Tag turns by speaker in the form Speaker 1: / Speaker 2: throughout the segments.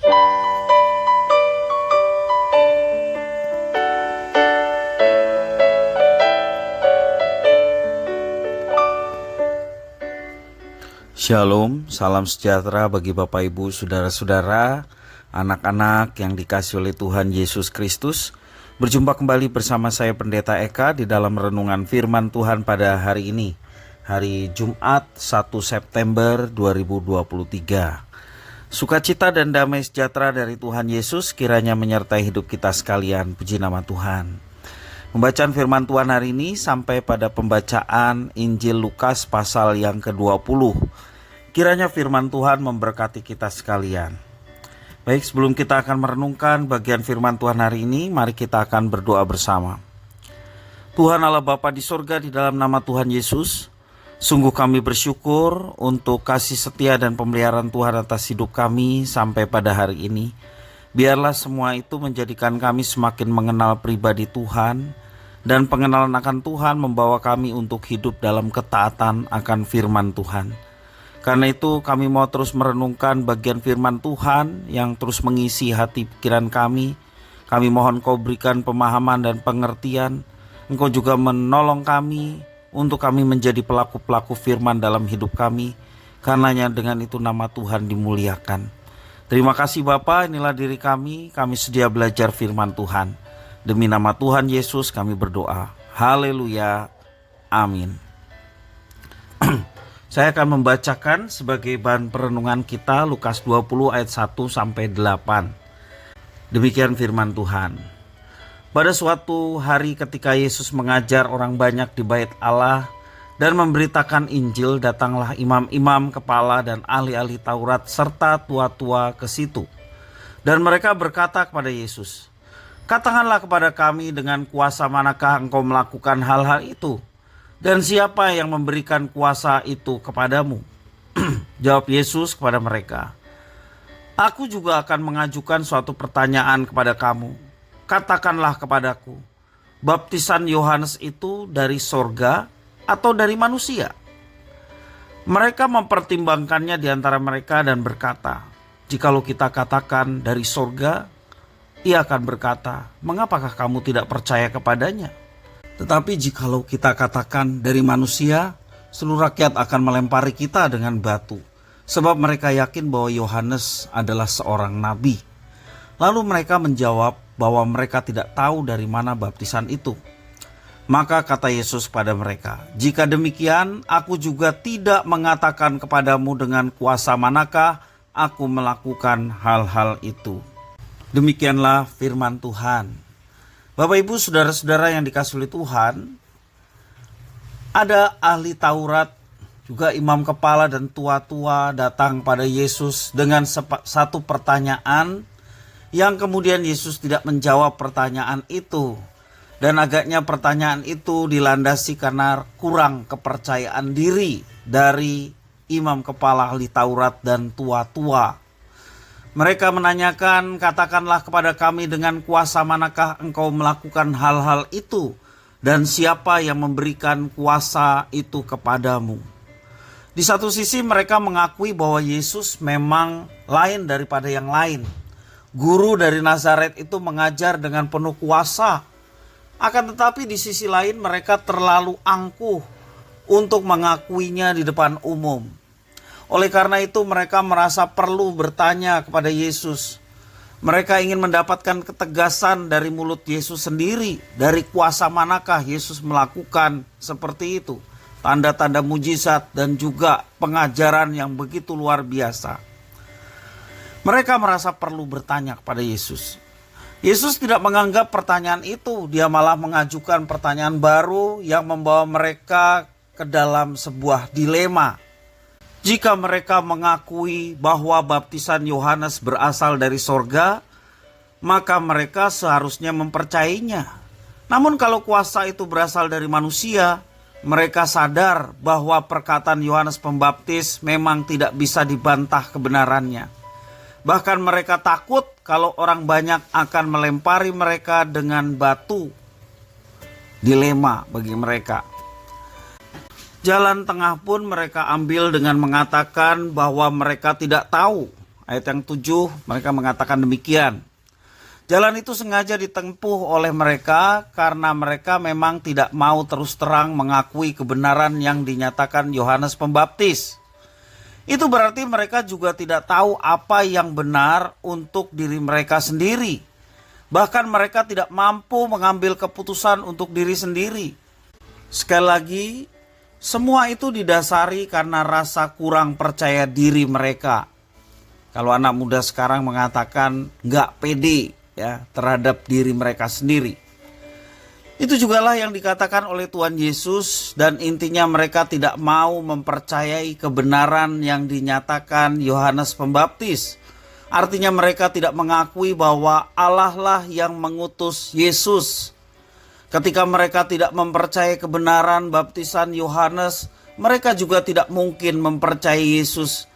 Speaker 1: Shalom, salam sejahtera bagi Bapak Ibu, Saudara-saudara, anak-anak yang dikasihi oleh Tuhan Yesus Kristus. Berjumpa kembali bersama saya Pendeta Eka di dalam renungan firman Tuhan pada hari ini, hari Jumat 1 September 2023. Sukacita dan damai sejahtera dari Tuhan Yesus kiranya menyertai hidup kita sekalian. Puji nama Tuhan. Pembacaan firman Tuhan hari ini sampai pada pembacaan Injil Lukas pasal yang ke-20. Kiranya firman Tuhan memberkati kita sekalian. Baik, sebelum kita akan merenungkan bagian firman Tuhan hari ini, mari kita akan berdoa bersama. Tuhan Allah Bapa di sorga, di dalam nama Tuhan Yesus, sungguh kami bersyukur untuk kasih setia dan pemeliharaan Tuhan atas hidup kami sampai pada hari ini. Biarlah semua itu menjadikan kami semakin mengenal pribadi Tuhan, dan pengenalan akan Tuhan membawa kami untuk hidup dalam ketaatan akan firman Tuhan. Karena itu kami mau terus merenungkan bagian firman Tuhan yang terus mengisi hati pikiran kami. Kami mohon Kau berikan pemahaman dan pengertian. Engkau juga menolong kami untuk kami menjadi pelaku-pelaku firman dalam hidup kami. Karenanya dengan itu nama Tuhan dimuliakan. Terima kasih Bapa, inilah diri kami sedia belajar firman Tuhan. Demi nama Tuhan Yesus kami berdoa. Haleluya. Amin. Saya akan membacakan sebagai bahan perenungan kita Lukas 20 ayat 1 sampai 8. Demikian firman Tuhan. Pada suatu hari ketika Yesus mengajar orang banyak di bait Allah dan memberitakan Injil, datanglah imam-imam kepala dan ahli-ahli Taurat serta tua-tua ke situ. Dan mereka berkata kepada Yesus, "Katakanlah kepada kami, dengan kuasa manakah engkau melakukan hal-hal itu? Dan siapa yang memberikan kuasa itu kepadamu?" Jawab Yesus kepada mereka, "Aku juga akan mengajukan suatu pertanyaan kepada kamu. Katakanlah kepadaku, baptisan Yohanes itu dari sorga atau dari manusia?" Mereka mempertimbangkannya di antara mereka dan berkata, "Jikalau kita katakan dari sorga," ia akan berkata, "Mengapakah kamu tidak percaya kepadanya? Tetapi jikalau kita katakan dari manusia, seluruh rakyat akan melempari kita dengan batu, sebab mereka yakin bahwa Yohanes adalah seorang nabi." Lalu mereka menjawab bahwa mereka tidak tahu dari mana baptisan itu. Maka kata Yesus pada mereka, "Jika demikian, aku juga tidak mengatakan kepadamu dengan kuasa manakah aku melakukan hal-hal itu." Demikianlah firman Tuhan. Bapak Ibu, saudara-saudara yang dikasihi oleh Tuhan, ada ahli Taurat, juga imam kepala dan tua-tua datang pada Yesus dengan satu pertanyaan yang kemudian Yesus tidak menjawab pertanyaan itu. Dan agaknya pertanyaan itu dilandasi karena kurang kepercayaan diri dari imam kepala ahli Taurat dan tua-tua. Mereka menanyakan, "Katakanlah kepada kami, dengan kuasa manakah engkau melakukan hal-hal itu? Dan siapa yang memberikan kuasa itu kepadamu?" Di satu sisi mereka mengakui bahwa Yesus memang lain daripada yang lain. Guru dari Nazaret itu mengajar dengan penuh kuasa. Akan tetapi di sisi lain mereka terlalu angkuh untuk mengakuinya di depan umum. Oleh karena itu mereka merasa perlu bertanya kepada Yesus. Mereka ingin mendapatkan ketegasan dari mulut Yesus sendiri. Dari kuasa manakah Yesus melakukan seperti itu? Tanda-tanda mujizat dan juga pengajaran yang begitu luar biasa. Mereka merasa perlu bertanya kepada Yesus. Yesus tidak menganggap pertanyaan itu. Dia malah mengajukan pertanyaan baru yang membawa mereka ke dalam sebuah dilema. Jika mereka mengakui bahwa baptisan Yohanes berasal dari sorga, maka mereka seharusnya mempercayainya. Namun kalau kuasa itu berasal dari manusia, mereka sadar bahwa perkataan Yohanes Pembaptis memang tidak bisa dibantah kebenarannya. Bahkan mereka takut kalau orang banyak akan melempari mereka dengan batu. Dilema bagi mereka. Jalan tengah pun mereka ambil dengan mengatakan bahwa mereka tidak tahu ayat yang 7 mereka mengatakan demikian. Jalan itu sengaja ditempuh oleh mereka karena mereka memang tidak mau terus terang mengakui kebenaran yang dinyatakan Yohanes Pembaptis. Itu berarti mereka juga tidak tahu apa yang benar untuk diri mereka sendiri. Bahkan mereka tidak mampu mengambil keputusan untuk diri sendiri. Sekali lagi, semua itu didasari karena rasa kurang percaya diri mereka. Kalau anak muda sekarang mengatakan nggak pede ya terhadap diri mereka sendiri. Itu jugalah yang dikatakan oleh Tuhan Yesus, dan intinya mereka tidak mau mempercayai kebenaran yang dinyatakan Yohanes Pembaptis. Artinya mereka tidak mengakui bahwa Allah lah yang mengutus Yesus. Ketika mereka tidak mempercayai kebenaran baptisan Yohanes, mereka juga tidak mungkin mempercayai Yesus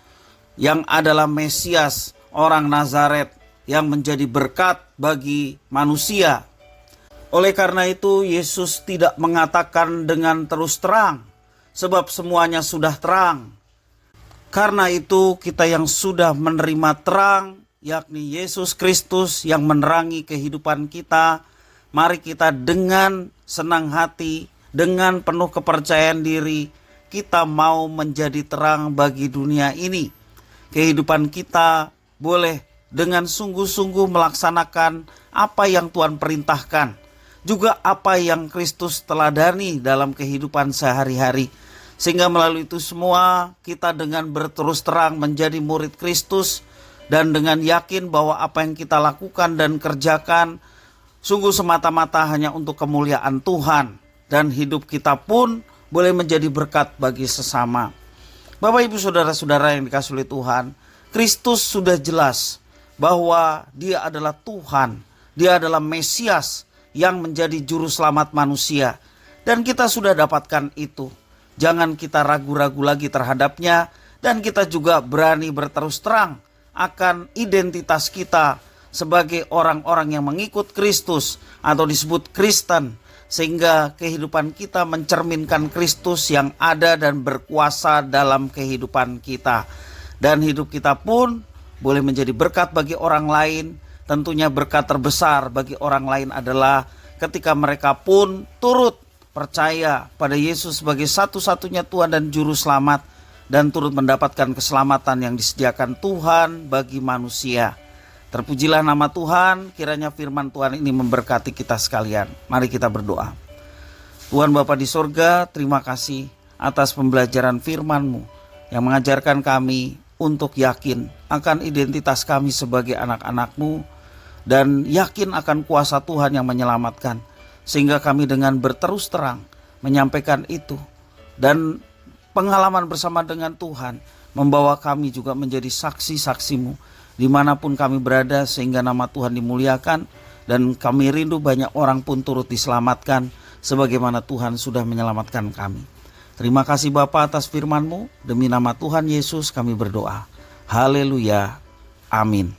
Speaker 1: yang adalah Mesias, orang Nazaret yang menjadi berkat bagi manusia. Oleh karena itu, Yesus tidak mengatakan dengan terus terang, sebab semuanya sudah terang. Karena itu, kita yang sudah menerima terang, yakni Yesus Kristus yang menerangi kehidupan kita, mari kita dengan senang hati, dengan penuh kepercayaan diri, kita mau menjadi terang bagi dunia ini. Kehidupan kita boleh dengan sungguh-sungguh melaksanakan apa yang Tuhan perintahkan, juga apa yang Kristus teladani dalam kehidupan sehari-hari. Sehingga melalui itu semua kita dengan berterus terang menjadi murid Kristus, dan dengan yakin bahwa apa yang kita lakukan dan kerjakan sungguh semata-mata hanya untuk kemuliaan Tuhan, dan hidup kita pun boleh menjadi berkat bagi sesama. Bapak, Ibu, Saudara-saudara yang dikasihi oleh Tuhan, Kristus sudah jelas bahwa Dia adalah Tuhan, Dia adalah Mesias yang menjadi juru selamat manusia, dan kita sudah dapatkan itu. Jangan kita ragu-ragu lagi terhadapnya, dan kita juga berani berterus terang akan identitas kita sebagai orang-orang yang mengikut Kristus atau disebut Kristen, sehingga kehidupan kita mencerminkan Kristus yang ada dan berkuasa dalam kehidupan kita. Dan hidup kita pun boleh menjadi berkat bagi orang lain. Tentunya berkat terbesar bagi orang lain adalah ketika mereka pun turut percaya pada Yesus sebagai satu-satunya Tuhan dan Juru Selamat, dan turut mendapatkan keselamatan yang disediakan Tuhan bagi manusia. Terpujilah nama Tuhan, kiranya firman Tuhan ini memberkati kita sekalian. Mari kita berdoa. Tuhan Bapa di sorga, terima kasih atas pembelajaran firman-Mu yang mengajarkan kami untuk yakin akan identitas kami sebagai anak-anak-Mu, dan yakin akan kuasa Tuhan yang menyelamatkan. Sehingga kami dengan berterus terang menyampaikan itu, dan pengalaman bersama dengan Tuhan membawa kami juga menjadi saksi-saksi-Mu dimanapun kami berada, sehingga nama Tuhan dimuliakan, dan kami rindu banyak orang pun turut diselamatkan sebagaimana Tuhan sudah menyelamatkan kami. Terima kasih Bapa atas firman-Mu, demi nama Tuhan Yesus kami berdoa. Haleluya, amin.